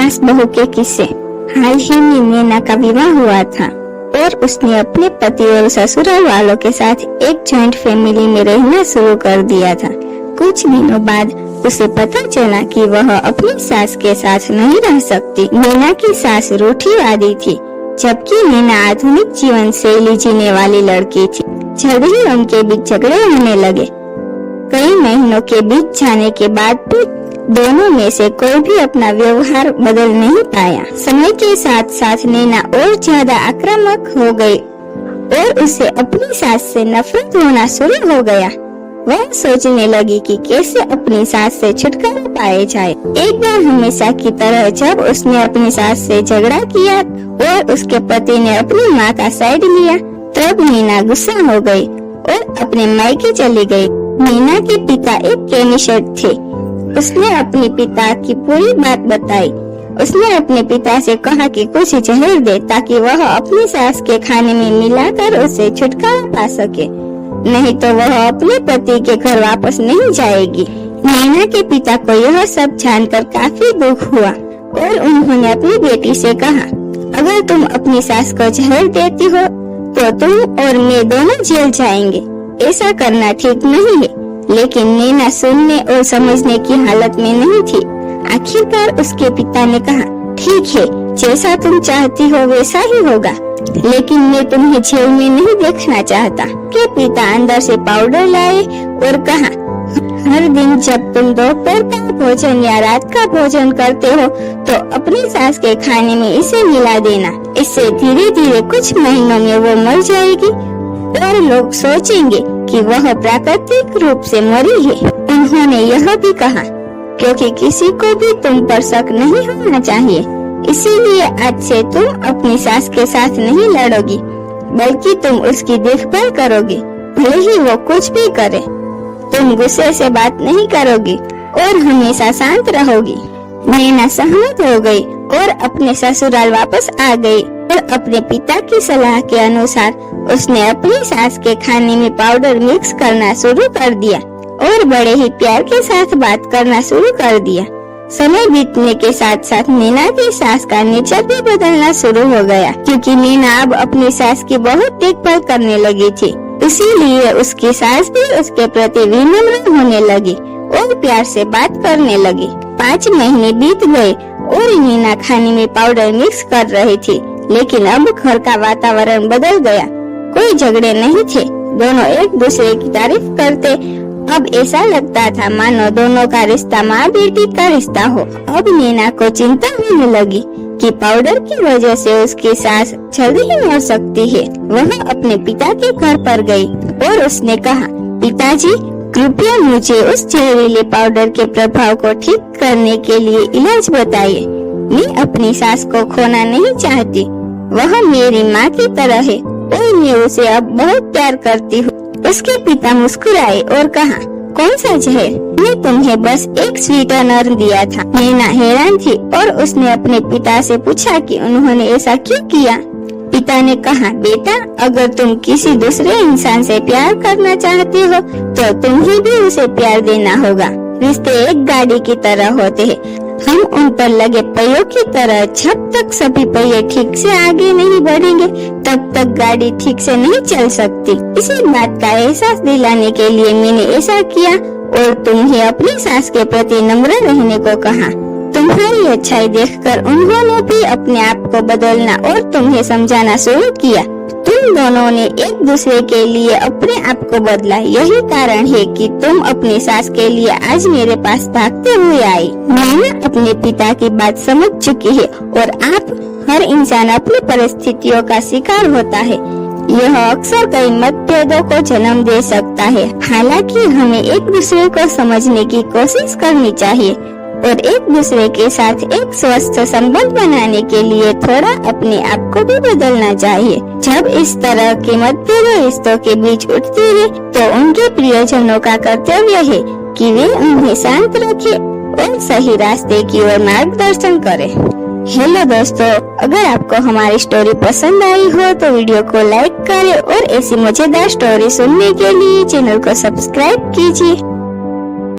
सास बहू के किस्से। हाल ही में नैना का विवाह हुआ था और उसने अपने पति और ससुराल वालों के साथ एक जॉइंट फैमिली में रहना शुरू कर दिया था। कुछ दिनों बाद उसे पता चला कि वह अपनी सास के साथ नहीं रह सकती। नैना की सास रूढ़िवादी थी, जबकि नैना आधुनिक जीवन शैली जीने वाली लड़की थी। जल्द ही उनके बीच झगड़े होने लगे। कई महीनों के बीत जाने के बाद भी दोनों में से कोई भी अपना व्यवहार बदल नहीं पाया। समय के साथ साथ नैना और ज्यादा आक्रामक हो गई और उसे अपनी सास से नफरत होना शुरू हो गया। वह सोचने लगी कि कैसे अपनी सास से छुटकारा पाया जाए। एक बार हमेशा की तरह जब उसने अपनी सास से झगड़ा किया और उसके पति ने अपनी माँ का साइड लिया, तब नैना गुस्सा हो गई और अपने मायके चली गई। नैना के पिता एक केमिस्ट थे। उसने अपने पिता की पूरी बात बताई। उसने अपने पिता से कहा कि कुछ जहर दे ताकि वह अपनी सास के खाने में मिलाकर उसे छुटकारा पा सके, नहीं तो वह अपने पति के घर वापस नहीं जाएगी। नैना के पिता को यह सब जानकर काफी दुख हुआ और उन्होंने अपनी बेटी से कहा, अगर तुम अपनी सास को जहर देती हो तो तुम और मैं दोनों जेल जाएंगे। ऐसा करना ठीक नहीं है। लेकिन नैना सुनने और समझने की हालत में नहीं थी। आखिरकार उसके पिता ने कहा, ठीक है, जैसा तुम चाहती हो वैसा ही होगा, लेकिन मैं तुम्हें जेल में नहीं देखना चाहता। के पिता अंदर से पाउडर लाए और कहा, हर दिन जब तुम दोपहर का भोजन या रात का भोजन करते हो तो अपनी सास के खाने में इसे मिला देना। इससे धीरे धीरे कुछ महीनों में वो मर जाएगी और लोग सोचेंगे कि वह प्राकृतिक रूप से मरी है। उन्होंने यह भी कहा, क्योंकि किसी को भी तुम पर शक नहीं होना चाहिए, इसीलिए आज से तुम अपनी सास के साथ नहीं लड़ोगी, बल्कि तुम उसकी देखभाल करोगी, भले ही वो कुछ भी करे। तुम गुस्से से बात नहीं करोगी और हमेशा शांत रहोगी। नैना सहमत हो गई और अपने ससुराल वापस आ गई और अपने पिता की सलाह के अनुसार उसने अपनी सास के खाने में पाउडर मिक्स करना शुरू कर दिया और बड़े ही प्यार के साथ बात करना शुरू कर दिया। समय बीतने के साथ साथ नैना की सास का नेचर भी बदलना शुरू हो गया, क्योंकि नैना अब अपनी सास की बहुत देखभाल करने लगी थी। इसीलिए उसकी सास भी उसके प्रति विनम्र होने लगी और प्यार से बात करने लगी। 5 महीने बीत गए और नैना खाने में पाउडर मिक्स कर रही थी, लेकिन अब घर का वातावरण बदल गया। कोई झगड़े नहीं थे, दोनों एक दूसरे की तारीफ करते। अब ऐसा लगता था मानो दोनों का रिश्ता माँ बेटी का रिश्ता हो। अब नैना को चिंता होने लगी कि पाउडर की वजह से उसकी सास जल्दी ही मर सकती है। वह अपने पिता के घर पर गई और उसने कहा, पिताजी, कृपया मुझे उस जहरीले पाउडर के प्रभाव को ठीक करने के लिए इलाज बताइए। मैं अपनी सास को खोना नहीं चाहती। वह मेरी माँ की तरह है और मैं उसे अब बहुत प्यार करती हूँ। उसके पिता मुस्कुराए और कहा, कौन सा जहर? मैं तुम्हें बस एक स्वीटनर दिया था। नैना हैरान थी और उसने अपने पिता से पूछा कि उन्होंने ऐसा क्यों किया। पिता ने कहा, बेटा, अगर तुम किसी दूसरे इंसान से प्यार करना चाहते हो तो तुम्हें भी उसे प्यार देना होगा। रिश्ते एक गाड़ी की तरह होते हैं, हम उन पर लगे पहियों की तरह। जब तक सभी पहिए ठीक से आगे नहीं बढ़ेंगे तब तक गाड़ी ठीक से नहीं चल सकती। इसी बात का एहसास दिलाने के लिए मैंने ऐसा किया और तुम्हें अपनी सास के प्रति नम्र रहने को कहा। तुम्हारी अच्छाई देखकर उन्होंने भी अपने आप को बदलना और तुम्हें समझाना शुरू किया। तुम दोनों ने एक दूसरे के लिए अपने आप को बदला। यही कारण है कि तुम अपनी सास के लिए आज मेरे पास भागते हुए आई। मैंने अपने पिता की बात समझ चुकी है और आप हर इंसान अपनी परिस्थितियों का शिकार होता है। यह अक्सर कई मतभेदों को जन्म दे सकता है। हालांकि हमें एक दूसरे को समझने की कोशिश करनी चाहिए और एक दूसरे के साथ एक स्वस्थ संबंध बनाने के लिए थोड़ा अपने आप को भी बदलना चाहिए। जब इस तरह के मतभेद रिश्तों के बीच उठते हैं तो उनके प्रियजनों का कर्तव्य है कि वे उन्हें शांत रखें और सही रास्ते की ओर मार्गदर्शन करें। हेलो दोस्तों, अगर आपको हमारी स्टोरी पसंद आई हो तो वीडियो को लाइक करें और ऐसी मजेदार स्टोरी सुनने के लिए चैनल को सब्सक्राइब कीजिए।